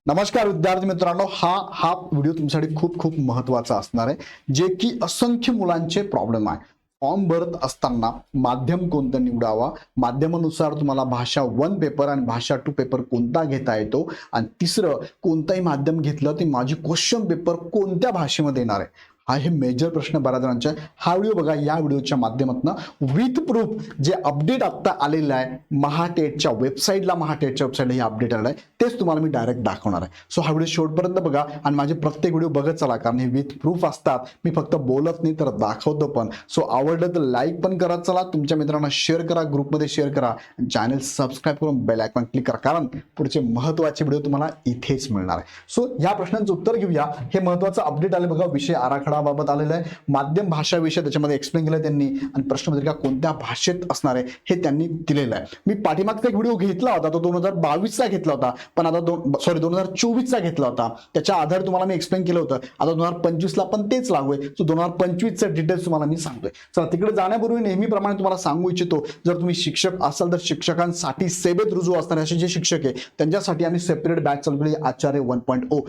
नमस्कार विद्यार्थी मित्रांनो, हा व्हिडिओ तुमच्यासाठी खूप खूप महत्त्वाचा असणार आहे, जे की असंख्य मुलांचे प्रॉब्लेम आहे. फॉर्म भरत असताना माध्यम कोणतं निवडावा, माध्यमानुसार तुम्हाला भाषा 1 पेपर आणि भाषा 2 पेपर कोणता घेता येतो, आणि तिसरं कोणताही माध्यम घेतलं ते माझी क्वेश्चन पेपर कोणत्या भाषेमध्ये येणार आहे, हा हे मेजर प्रश्न बऱ्याच जणांचे. हा व्हिडिओ बघा. या व्हिडिओच्या माध्यमातून विथ प्रूफ जे अपडेट आता आलेलं आहे महाटेटच्या वेबसाईटला हे अपडेट आलेलं आहे, तेच तुम्हाला मी डायरेक्ट दाखवणार आहे. सो हा व्हिडिओ शेवटपर्यंत बघा आणि माझे प्रत्येक व्हिडिओ बघत चला, कारण हे विथ प्रूफ असतात. मी फक्त बोलत नाही तर दाखवतो पण. सो आवडलं तर लाईक पण करत चला, तुमच्या मित्रांना शेअर करा, ग्रुपमध्ये शेअर करा, चॅनल सबस्क्राईब करून बेल आयकॉन क्लिक करा, कारण पुढचे महत्त्वाचे व्हिडिओ तुम्हाला इथेच मिळणार आहे. सो या प्रश्नांचं उत्तर घेऊया. हे महत्त्वाचं अपडेट आले बघा, विषय आराखडा बाबत आलेलं आहे. माध्यम भाषा विषय त्याच्यामध्ये एक्सप्लेन केलं त्यांनी, आणि प्रश्नपत्रिका कोणत्या भाषेत असणार आहे हे त्यांनी दिलेलं आहे. मी पाठीमागचा एक व्हिडिओ घेतला होता, तो 2022चा घेतला होता, पण आता 2024चा घेतला होता. त्याच्या आधारे तुम्हाला मी एक्सप्लेन केलं होतं. आता 2025ला पण तेच लागू आहे. सो 2025चे डिटेल्स तुम्हाला मी सांगतोय. चला, तिकडे जाण्यापूर्वी नेहमीप्रमाणे तुम्हाला सांगू इच्छितो, जर तुम्ही शिक्षक असाल तर शिक्षकांसाठी सेवेत रुजू असणारे असे जे शिक्षक आहे त्यांच्यासाठी आम्ही सेपरेट बॅच चालू केली, आचार्य 1.0.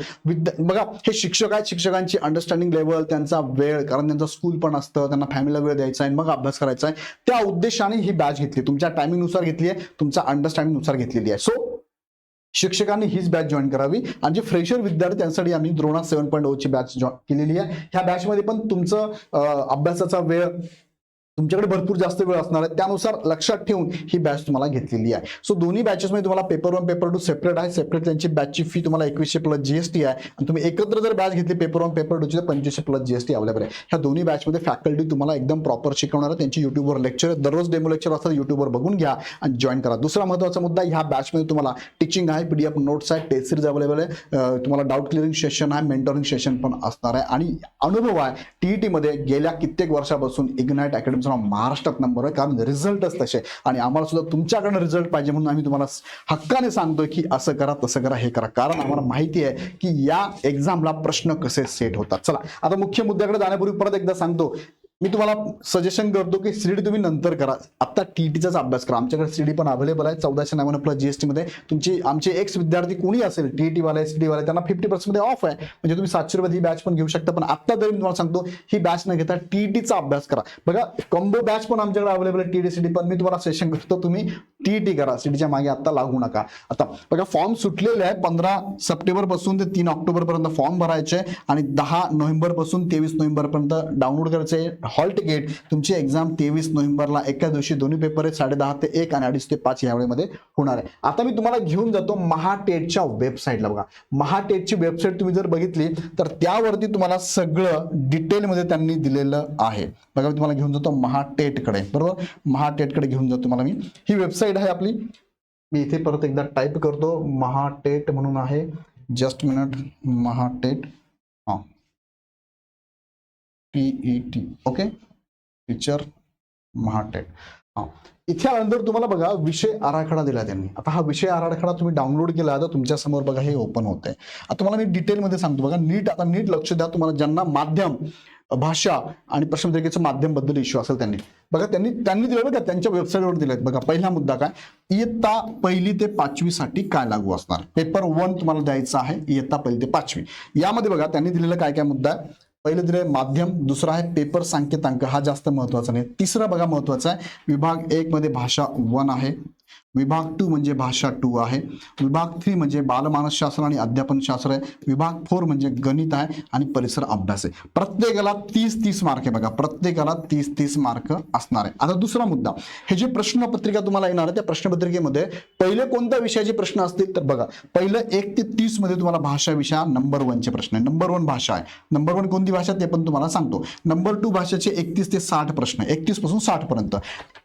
बघा, हे शिक्षक आहेत, शिक्षकांची अंडरस्टँडिंग लेवल, त्यांचा वेळ, कारण त्यांचा स्कूल पण असतं, त्यांना फॅमिलीला वेळ द्यायचा आहे, मग अभ्यास करायचा आहे, त्या उद्देशाने ही बॅच घेतली. तुमच्या टायमिंग नुसार घेतली आहे, तुमच्या अंडरस्टँडिंग नुसार घेतलेली आहे. सो शिक्षकांनी हीच बॅच जॉईन करावी. आणि जे फ्रेशर विद्यार्थी त्यांसाठी आम्ही द्रोणा 7.0 ची बॅच केलेली आहे. ह्या बॅचमध्ये पण तुमचं अभ्यासाचा वेळ, तुमच्याकडे भरपूर जास्त वेळ असणार आहे, त्यानुसार लक्षात ठेवून ही बॅच तुम्हाला घेतलेली आहे. सो दोन्ही बॅचेसमध्ये तुम्हाला पेपर 1 पेपर 2 सेपरेट आहे. सेपरेट त्यांची बॅचची फी तुम्हाला 2100 प्लस जीएसटी आहे, आणि तुम्ही एकत्र जर बॅच घेतली पेपर 1 पेपर 2 ची तर 2500 प्लस जीएसटी अवेलेबल आहे. ह्या दोन्ही बॅचमध्ये फॅकल्टी तुम्हाला एकदम प्रॉपर शिकवणार आहे. त्यांची युट्यूबवर लेक्चर, दररोज डेमो लेक्चर असतात, युट्यूबवर बघून घ्या आणि जॉईन करा. दुसरा महत्त्वाचा मुद्दा, ह्या बॅचमध्ये तुम्हाला टीचिंग आहे, पीडीएफ नोट्स आहे, टेस्ट सिरीज अवेलेबल आहे, तुम्हाला डाऊट क्लिअरिंग सेशन आहे, मेंटरिंग सेशन पण असणार आहे, आणि अनुभव आहे. टीईटी मध्ये गेल्या कित्येक वर्षापासून इग्नाइट अकॅडमीचा महाराष्ट्रात नंबर आहे, कारण रिझल्टच तसे. आणि आम्हाला सुद्धा तुमच्याकडनं रिझल्ट पाहिजे, म्हणून आम्ही तुम्हाला हक्काने सांगतोय की असं करा, तसं करा, हे करा, कारण आम्हाला माहिती आहे की या एक्झामला प्रश्न कसे सेट होतात. चला, आता मुख्य मुद्द्याकडे जाण्यापूर्वी परत एकदा सांगतो, मी तुम्हाला सजेशन करतो की सीडी तुम्ही नंतर करा, आता टीईटीचाच अभ्यास करा. आमच्याकडे सीडी पण अवेलेबल आहे 1499 प्लस जीएसटी मध्ये. आमचे एक्स विद्यार्थी कोणी असेल, टीईटी वाले, सीडी वाले, त्यांना 50% मध्ये ऑफ आहे, म्हणजे तुम्ही 700 रुपये ही बॅच पण घेऊ शकता. पण आता तरी मी तुम्हाला सांगतो, ही बॅच न घेता टीईटीचा अभ्यास करा. बघा, कॉम्बो बॅच पण आमच्याकडे अवेलेबल आहे, टीईटी सीडी पण. मी तुम्हाला सजेशन करतो, तुम्ही टीईटी करा, सीडीच्या मागे आता लागू नका. आता बघा, फॉर्म सुटलेले आहे. 15 सप्टेंबर पासून ते 3 ऑक्टोबर पर्यंत फॉर्म भरायचे, आणि 10 नोव्हेंबर पासून 23 नोव्हेंबर पर्यंत डाउनलोड करायचे हॉल तिकीट. तुमची एक्झाम 23 नोव्हेंबरला एका दिवशी दोन्ही पेपर आहेत, 10:30 ते 1 आणि 2:30 ते 5 या वेळेमध्ये होणार आहे. आता मी तुम्हाला घेऊन जातो महाटेटच्या वेबसाईटला. बघा, महाटेटची वेबसाईट तुम्ही जर बघितली तर त्यावरती तुम्हाला सगळं डिटेलमध्ये त्यांनी दिलेलं आहे. बघा, मी तुम्हाला घेऊन जातो महाटेटकडे, बरोबर, महाटेटकडे घेऊन जातो तुम्हाला मी. ही वेबसाईट आहे आपली. मी इथे परत एकदा टाईप करतो, महाटेट म्हणून आहे, जस्ट मिनिट, महाटेट, हा, टीईटी, ओके, टीचर महाटेट. हा, इथे आल्यानंतर तुम्हाला बघा विषय आराखडा दिला त्यांनी. आता हा विषय आराखडा तुम्ही डाउनलोड केला तर तुमच्या समोर बघा हे ओपन होतंय. आता तुम्हाला मी डिटेलमध्ये सांगतो, बघा नीट, आता नीट लक्ष द्या. तुम्हाला ज्यांना माध्यम, भाषा आणि प्रश्नपत्रिकेचं माध्यम बद्दल इश्यू असेल त्यांनी बघा, त्यांनी दिलं बघा, त्यांच्या वेबसाईटवर दिलेत. बघा, पहिला मुद्दा काय, इयत्ता 1ली ते 5वी साठी काय लागू असणार. पेपर 1 तुम्हाला द्यायचा आहे, इयत्ता 1ली ते 5वी. यामध्ये बघा त्यांनी दिलेलं काय काय मुद्दा आहे. पहिलं दिले माध्यम, दुसरा आहे पेपर सांकेतांक, हा जास्त महत्वाचा नाही. तिसरा बघा महत्वाचा आहे, विभाग 1 मध्ये भाषा 1 आहे, विभाग 2 म्हणजे भाषा 2 आहे, विभाग 3 म्हणजे बालमानसशास्त्र आणि अध्यापन शास्त्र आहे, विभाग 4 म्हणजे गणित आहे, आणि परिसर अभ्यास आहे. प्रत्येकाला 30-30 मार्क आहे. बघा, प्रत्येकाला 30-30 मार्क असणार आहे. आता दुसरा मुद्दा, हे जे प्रश्नपत्रिका तुम्हाला येणार आहे त्या प्रश्नपत्रिकेमध्ये पहिले कोणत्या विषयाचे प्रश्न असतील तर बघा, पहिलं 1 ते 30 मध्ये तुम्हाला भाषा विषय नंबर 1 चे प्रश्न आहे. नंबर 1 भाषा आहे. नंबर 1 कोणती भाषा ते पण तुम्हाला सांगतो. नंबर 2 भाषेचे 31 ते 60 प्रश्न, 31 पासून 60 पर्यंत.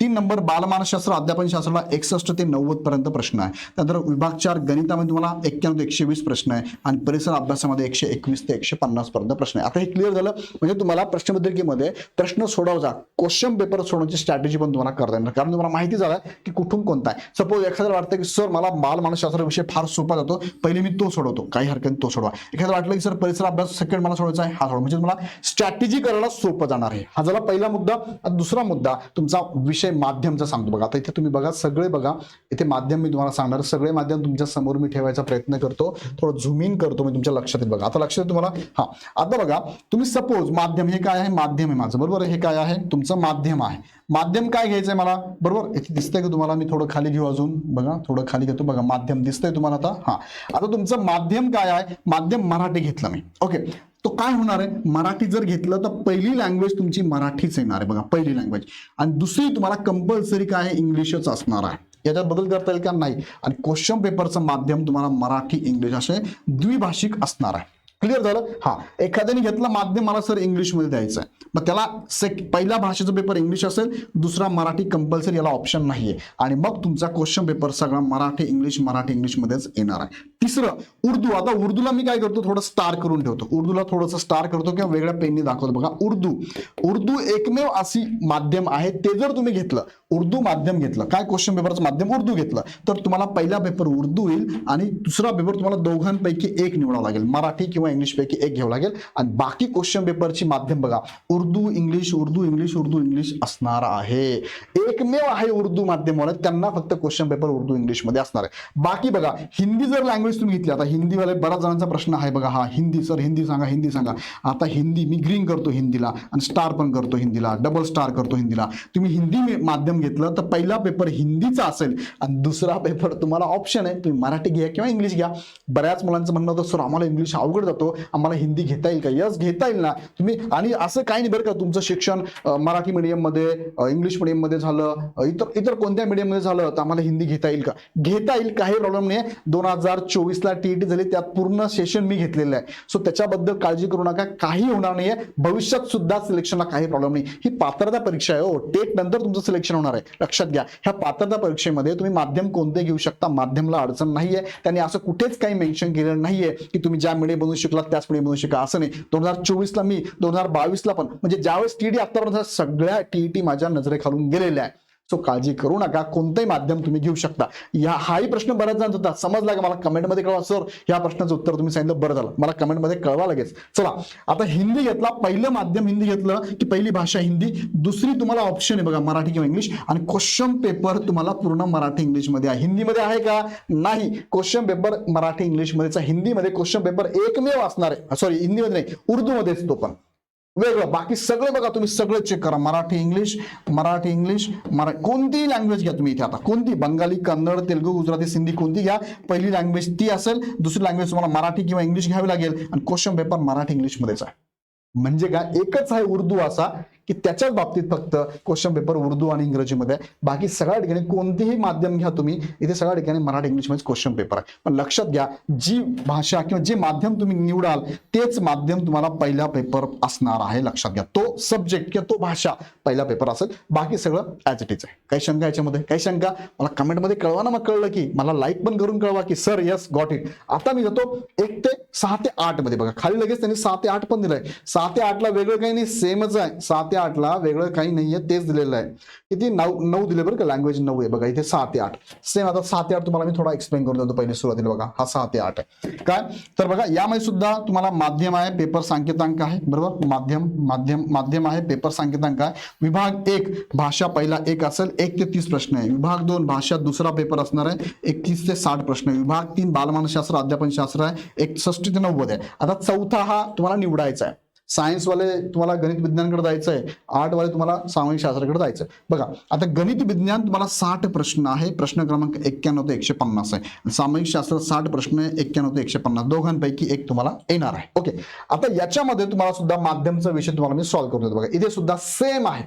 3 नंबर बालमानसशास्त्र अध्यापन शास्त्राला 61 ते 90 पर्यंत प्रश्न आहे. त्यानंतर विभाग 4 गणितामध्ये तुम्हाला 91 ते 120 प्रश्न आहे, आणि परिसर अभ्यासामध्ये 121 ते 150 पर्यंत प्रश्न आहे. आता हे क्लिअर झालं, म्हणजे तुम्हाला प्रश्नपत्रिकेमध्ये प्रश्न सोडवायचा, क्वेश्चन पेपर सोडवण्याची स्ट्रॅटेजी पण तुम्हाला करता येणार, कारण तुम्हाला माहिती झालं की कुठून कोणता आहे. सपोज एखाद्याला वाटतं की सर मला बालमानसशास्त्र विषय फार सोपा जातो, पहिले मी तो सोडवतो, काही हरकत नाही, तो सोडवा. एखाद्याला वाटलं की सर परिसर अभ्यास सेकंड मला सोडवायचा आहे, हा सोडवा. म्हणजे तुम्हाला स्ट्रॅटेजी करायला सोपं जाणार आहे. हा झाला पहिला मुद्दा. दुसरा मुद्दा तुमचा विषय माध्यमचा सांगतो. बघा, आता इथे तुम्ही बघा, सगळे बघा इथे माध्यम मी तुम्हाला सांगणार, सगळे माध्यम तुमच्या समोर मी ठेवायचा प्रयत्न करतो, थोडं झूम इन करतो मी तुमच्या लक्षात येईल बघा. आता लक्षात तुम्हाला. हा आता बघा, तुम्ही सपोज माध्यम हे काय आहे, माध्यम आहे माझं बरोबर, हे काय आहे तुमचं माध्यम आहे. माध्यम काय घ्यायचंय मला बरोबर, इथे दिसतंय का तुम्हाला, मी थोडं खाली घेऊ अजून बघा, थोडं खाली घेतो बघा, माध्यम दिसतंय तुम्हाला आता. हा आता तुमचं माध्यम काय आहे, माध्यम मराठी घेतलं मी. ओके, तो काय होणार आहे, मराठी जर घेतलं तर पहिली लँग्वेज तुमची मराठीच येणार आहे बघा, पहिली लँग्वेज. आणि दुसरी तुम्हाला कंपल्सरी काय आहे, इंग्लिशच असणार आहे. याच्यात बदल करता येईल का, नाही. आणि क्वेश्चन पेपरचं माध्यम तुम्हाला मराठी इंग्लिश असे द्विभाषिक असणार आहे. क्लिअर झालं. हा एखाद्याने घेतलं माध्यम, मला सर इंग्लिशमध्ये द्यायचं आहे, मग त्याला पहिला भाषेचा पेपर इंग्लिश असेल, दुसरा मराठी कंपल्सरी, याला ऑप्शन नाहीये. आणि मग तुमचा क्वेश्चन पेपर सगळा मराठी इंग्लिश मध्येच येणार आहे. तिसरं उर्दू. आता उर्दूला मी काय करतो, थोडं स्टार करून ठेवतो, उर्दूला थोडंसं स्टार करतो किंवा वेगळ्या पेनने दाखवतो बघा. उर्दू एकमेव अशी माध्यम आहे, ते जर तुम्ही घेतलं, उर्दू माध्यम घेतलं, काय क्वेश्चन पेपरचं माध्यम उर्दू घेतलं, तर तुम्हाला पहिला पेपर उर्दू येईल आणि दुसरा पेपर तुम्हाला दोघांपैकी एक निवडावं लागेल, मराठी किंवा इंग्लिश पैकी एक घ्यावं लागेल. आणि बाकी क्वेश्चन पेपरची माध्यम बघा, उर्दू इंग्लिश असणार आहे. एकमेव आहे उर्दू माध्यमवाले, त्यांना फक्त क्वेश्चन पेपर उर्दू इंग्लिश मध्ये असणार आहे. बाकी बघा, हिंदी जर लँग्वेज तुम्ही घेतली, आता हिंदीवाले बऱ्याच जणांचा प्रश्न आहे बघा, हा हिंदी सर, हिंदी सांगा. आता हिंदी मी ग्रीन करतो हिंदीला, आणि स्टार पण करतो हिंदीला, डबल स्टार करतो हिंदीला. तुम्ही हिंदी माध्यम घेतलं तर पहिला पेपर हिंदीचा असेल आणि दुसरा पेपर तुम्हाला ऑप्शन आहे, तुम्ही मराठी घ्या किंवा इंग्लिश घ्या. बऱ्याच मुलांचं म्हणणं होतं, सर आम्हाला इंग्लिश अवघड जातो, आम्हाला हिंदी घेता येईल का. यस, घेता येईल ना तुम्ही. आणि असं काही नाही बरं का, तुमचं शिक्षण मराठी मीडियम मध्ये, इंग्लिश मीडियम मध्ये झालं, इतर कोणत्या मीडियम मध्ये झालं, तर आम्हाला हिंदी घेता येईल का, घेता येईल, काही प्रॉब्लेम नाही. 2024 ला टीईटी झाली, त्यात पूर्ण सेशन मी घेतलेलं आहे. सो त्याच्याबद्दल काळजी करू नका, काही होणार नाहीये. भविष्यात सुद्धा सिलेक्शनला काही प्रॉब्लेम नाही. ही पात्रता परीक्षा आहे, हो, टेट नंतर तुमचं सिलेक्शन होणार आहे, लक्षात घ्या. ह्या पात्रता परीक्षेमध्ये तुम्ही माध्यम कोणते घेऊ शकता, माध्यमला अडचण नाहीये. त्यांनी असं कुठेच काही मेन्शन केलेलं नाहीये की तुम्ही ज्या मीडियम मधून शिकलात त्याच मीडियम मधून शिका, असं नाही. 2024 ला मी, 2022 ला पण, म्हणजे ज्यावेळेस टीईटी आतापर्यंत सगळ्या टीईटी माझ्या नजरेखालून गेलेल्या आहे. सो काळजी करू नका, कोणतेही माध्यम तुम्ही घेऊ शकता. हाही प्रश्न बऱ्याच जणांचा होता, समजला का मला, कमेंटमध्ये कळवा. सर या प्रश्नाचं उत्तर तुम्ही सांगितलं, बरं झालं, मला कमेंटमध्ये कळवा लगेच. चला आता हिंदी घेतला, पहिलं माध्यम हिंदी घेतलं की पहिली भाषा हिंदी, दुसरी तुम्हाला ऑप्शन आहे बघा मराठी किंवा इंग्लिश. आणि क्वेश्चन पेपर तुम्हाला पूर्ण मराठी इंग्लिश मध्ये आहे. हिंदीमध्ये आहे का, नाही. क्वेश्चन पेपर मराठी इंग्लिश मध्येच आहे. हिंदीमध्ये क्वेश्चन पेपर एकमेव असणार आहे, सॉरी हिंदीमध्ये नाही, उर्दू मध्येच, तो पण वेगळं. बाकी सगळे बघा, तुम्ही सगळे चेक करा, मराठी इंग्लिश कोणतीही लँग्वेज घ्या तुम्ही इथे. आता कोणती, बंगाली, कन्नड, तेलुगू, गुजराती, सिंधी, कोणती घ्या, पहिली लँग्वेज ती असेल, दुसरी लँग्वेज तुम्हाला मराठी किंवा इंग्लिश घ्यावी लागेल. आणि क्वेश्चन पेपर मराठी इंग्लिश मध्येच आहे. म्हणजे काय, एकच आहे उर्दू असा की त्याच्याच बाबतीत फक्त क्वेश्चन पेपर उर्दू आणि इंग्रजीमध्ये आहे. बाकी सगळ्या ठिकाणी कोणतेही माध्यम घ्या तुम्ही, इथे सगळ्या ठिकाणी मराठी इंग्लिश मध्ये क्वेश्चन पेपर आहे. पण लक्षात घ्या, जी भाषा किंवा जे माध्यम तुम्ही निवडाल तेच माध्यम तुम्हाला पहिला पेपर असणार आहे, लक्षात घ्या. तो सब्जेक्ट किंवा तो भाषा पहिला पेपर असेल, बाकी सगळं ॲज इट इज आहे. काही शंका याच्यामध्ये, काही शंका मला कमेंटमध्ये कळवा ना. मग कळलं की मला लाईक पण करून कळवा की सर यस गॉट इट. आता मी जातो 1 ते 6 ते 8 मध्ये बघा, खाली लगेच त्यांनी 6 ते 8 पण दिलंय. 6 ते 8 ला वेगळं काही नाही, सेमच आहे. 6 ते 8 ला वेगळं काही नाहीये, तेच दिलेलं आहे. किती 9 दिले बरं का, लँग्वेज 9 आहे बघा इथे. 6 ते 8 सेम. आता 6 ते 8 तुम्हाला मी थोडा एक्सप्लेन करून देतो पहिले सुरुवातीला बघा. हा 6 ते 8 आहे काय, तर बघा यामध्ये सुद्धा तुम्हाला माध्यम आहे, पेपर सांकेतांक आहे बरोबर. माध्यम आहे, पेपर सांकेतांक आहे. विभाग 1 भाषा पहिला 1 असेल, 1 ते 30 प्रश्न आहे. विभाग 2 भाषा दुसरा पेपर असणार आहे, 31 ते 60 प्रश्न आहे. विभाग 3 बालमानसशास्त्र अध्यापनशास्त्र आहे, 61 ते 90 आहे. आता चौथा हा तुम्हाला निवडायचा आहे. सायन्स वाले तुम्हाला गणित विज्ञानकडे जायचंय, आर्ट वाले तुम्हाला सामाजिक शास्त्राकडे जायचंय. बघा आता गणित विज्ञान तुम्हाला 60 प्रश्न आहे, प्रश्न क्रमांक 91 ते 150 आहे. सामाजिक शास्त्र 60 प्रश्न आहे, 91 ते 150, दोघांपैकी एक तुम्हाला येणार आहे. ओके, आता याच्यामध्ये तुम्हाला सुद्धा माध्यमचा विषय तुम्हाला मी सॉल्व्ह करून देतो बघा. इथे सुद्धा सेम आहे,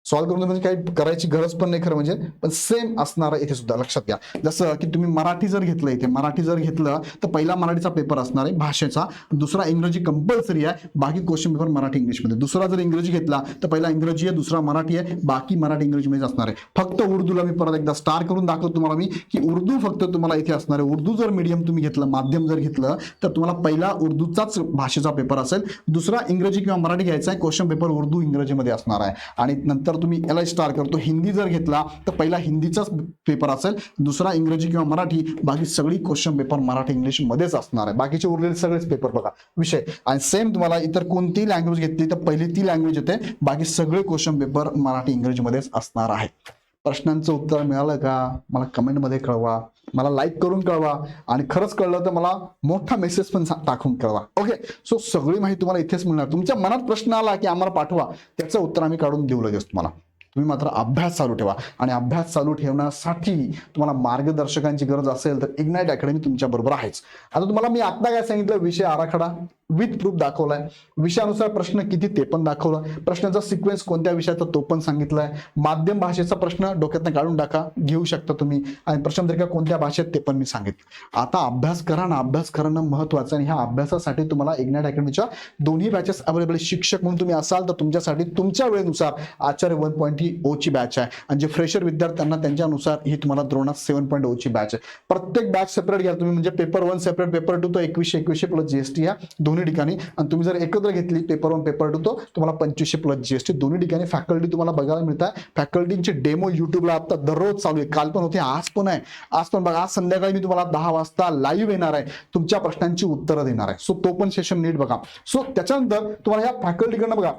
सॉल्व्ह करून म्हणजे काही करायची गरज पण नाही खरं म्हणजे, पण सेम असणार आहे इथे सुद्धा, लक्षात घ्या. जसं की तुम्ही मराठी जर घेतलं, इथे मराठी जर घेतलं तर पहिला मराठीचा पेपर असणार आहे भाषेचा, दुसरा इंग्रजी कंपल्सरी आहे, बाकी क्वेश्चन पेपर मराठी इंग्लिश मध्ये. दुसरा जर इंग्रजी घेतला तर पहिला इंग्रजी आहे, दुसरा मराठी आहे, बाकी मराठी इंग्रजी मध्ये असणार आहे. फक्त उर्दूला मी परत एकदा स्टार करून दाखवतो तुम्हाला मी की उर्दू फक्त तुम्हाला इथे असणार आहे. उर्दू जर मीडियम तुम्ही घेतलं, माध्यम जर घेतलं तर तुम्हाला पहिला उर्दूचाच भाषेचा पेपर असेल, दुसरा इंग्रजी किंवा मराठी घ्यायचा आहे, क्वेश्चन पेपर उर्दू इंग्रजीमध्ये असणार आहे. आणि नंतर तुम्ही याला स्टार करतो. हिंदी जर घेतला तर पहिला हिंदीचाच पेपर असेल, दुसरा इंग्रजी किंवा मराठी, बाकी सगळी क्वेश्चन पेपर मराठी इंग्लिश मध्येच असणार आहे. बाकीचे उरलेले सगळेच पेपर बघा विषय. आणि सेम तुम्हाला इतर कोणतीही लँग्वेज घेतली तर पहिली ती लँग्वेज येते, बाकी सगळे क्वेश्चन पेपर मराठी इंग्रजी मध्येच असणार आहे. प्रश्नांचं उत्तर मिळालं का मला कमेंटमध्ये कळवा, मला लाईक करून कळवा, आणि खरंच कळलं तर मला मोठा मेसेज पण टाकून कळवा. ओके, सो सगळी माहिती तुम्हाला इथेच मिळणार. तुमच्या मनात प्रश्न आला की आम्हाला पाठवा, त्याचं उत्तर आम्ही काढून देऊ लगेच तुम्हाला. तुम्ही मात्र अभ्यास चालू ठेवा, आणि अभ्यास चालू ठेवण्यासाठी तुम्हाला मार्गदर्शकांची गरज असेल तर इग्नाइट अकॅडमी तुमच्या बरोबर आहेच. आता तुम्हाला मी आता काय सांगितलं, विषय आराखडा विथ प्रूफ दाखवलाय, विषयानुसार प्रश्न किती ते पण दाखवलं, प्रश्नाचा सिक्वेन्स कोणत्या विषयाचा तो पण सांगितलाय, माध्यम भाषेचा प्रश्न डोक्यातनं काढून टाका, घेऊ शकता तुम्ही, आणि प्रश्नपत्रिका कोणत्या भाषेत ते पण मी सांगितलं. आता अभ्यास करा ना, अभ्यास करणं महत्वाचं. आणि ह्या अभ्यासासाठी तुम्हाला इग्नाइट अकॅडमीच्या दोन्ही बॅचेस अवेलेबल. शिक्षक म्हणून तुम्ही असाल तर तुमच्यासाठी तुमच्या वेळेनुसार आचार्य 1.0 ची बॅच आहे, आणि जे फ्रेशर विद्यार्थ्यांना त्यांच्यानुसार ही तुम्हाला द्रोणात 7.0 ची बॅच आहे. प्रत्येक बॅच सेपरेट घ्या तुम्ही, म्हणजे पेपर 1 सेपरेट, पेपर 2 तो 2100 प्लस जीएसटी या दोन्ही ठिकाणी. आणि तुम्ही जर एकत्र घेतली पेपर 1 पेपर 2 तो तुम्हाला 2500 प्लस जीएसटी दोन्ही ठिकाणी. फॅकल्टी तुम्हाला बघायला मिळतात. फॅकल्टीचे डेमो युट्यूबला आता दररोज चालू आहे, काल पण होते, आज पण आहे. आज पण बघा, आज संध्याकाळी मी तुम्हाला 10 वाजता लाईव्ह येणार आहे, तुमच्या प्रश्नांची उत्तरं देणार आहे. सो तो पण सेशन नीट बघा. सो त्याच्यानंतर तुम्हाला या फॅकल्टीकडनं बघा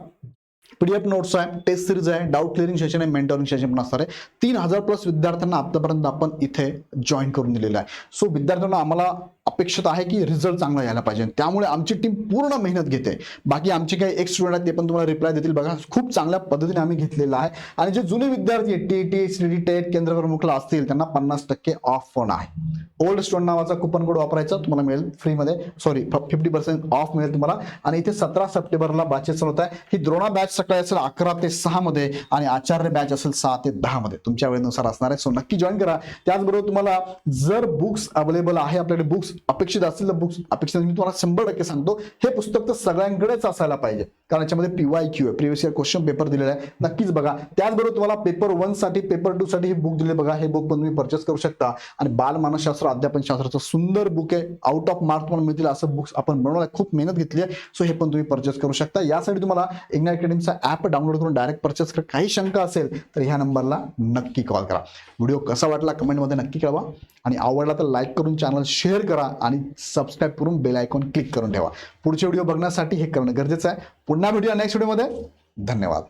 पीडीएफ नोट्स आहे, टेस्ट सिरीज आहे, डाऊट क्लिअरिंग सेशन आहे, मेंटरिंग सेशन पण असणार आहे. 3000 प्लस विद्यार्थ्यांना आतापर्यंत आपण इथे जॉईन करून दिलेलं आहे. सो विद्यार्थ्यांना आम्हाला अपेक्षित आहे की रिझल्ट चांगला यायला पाहिजे, त्यामुळे आमची टीम पूर्ण मेहनत घेते. बाकी आमचे काही एक स्टुडंट आहेत ते पण तुम्हाला रिप्लाय देतील. बघा, खूप चांगल्या पद्धतीने आम्ही घेतलेला आहे. आणि जे जुने विद्यार्थी टीईटी सीडी टेट केंद्र प्रमुखला असतील त्यांना 50% ऑफ पण आहे. ओल्ड स्टुडंट नावाचा कुपन कोड वापरायचा, तुम्हाला मिळेल फ्रीमध्ये, सॉरी 50% ऑफ मिळेल तुम्हाला. आणि इथे 17 सप्टेंबरला बॅचेस चालू आहे. ही द्रोणा बॅच सकाळी असेल 11 ते 6 मध्ये, आणि आचार्य बॅच असेल 6 ते 10 मध्ये, तुमच्या वेळेनुसार असणार आहे. सो नक्की जॉईन करा. त्याचबरोबर तुम्हाला जर बुक्स अवेलेबल आहे, आपल्याकडे बुक्स अपेक्षित असतील तर बुक्स अपेक्षित, मी तुम्हाला 100% सांगतो, हे पुस्तक तर सगळ्यांकडेच असायला पाहिजे, कारण याच्यामध्ये PYQ आहे, प्रिव्हियस इयर क्वेश्चन पेपर दिलेला आहे. नक्कीच बघा. त्याचबरोबर तुम्हाला पेपर 1 साठी पेपर 2 साठी हे बुक दिले बघा, हे बुक पण तुम्ही परचेस करू शकता. आणि बालमानसशास्त्र अध्यापन शास्त्राचं सुंदर बुक आहे, आउट ऑफ मार्क तुम्हाला मिळतील असं बुक्स आपण बनवलं आहे, खूप मेहनत घेतली आहे. सो हे पण तुम्ही परचेस करू शकता. यासाठी तुम्हाला इग्नाइट अकॅडमीचा ऍप डाउनलोड करून डायरेक्ट परचेस करा. काही शंका असेल तर ह्या नंबरला नक्की कॉल करा. व्हिडिओ कसा वाटला कमेंटमध्ये नक्की कळवा, आणि आवडला तर लाईक करून चॅनल शेअर करा, आणि सबस्क्राईब करून बेल आयकॉन क्लिक करून ठेवा. पुढचे व्हिडिओ बघण्यासाठी हे करणं गरजेचं आहे. पुन्हा भेटूया नेक्स्ट व्हिडिओमध्ये. धन्यवाद.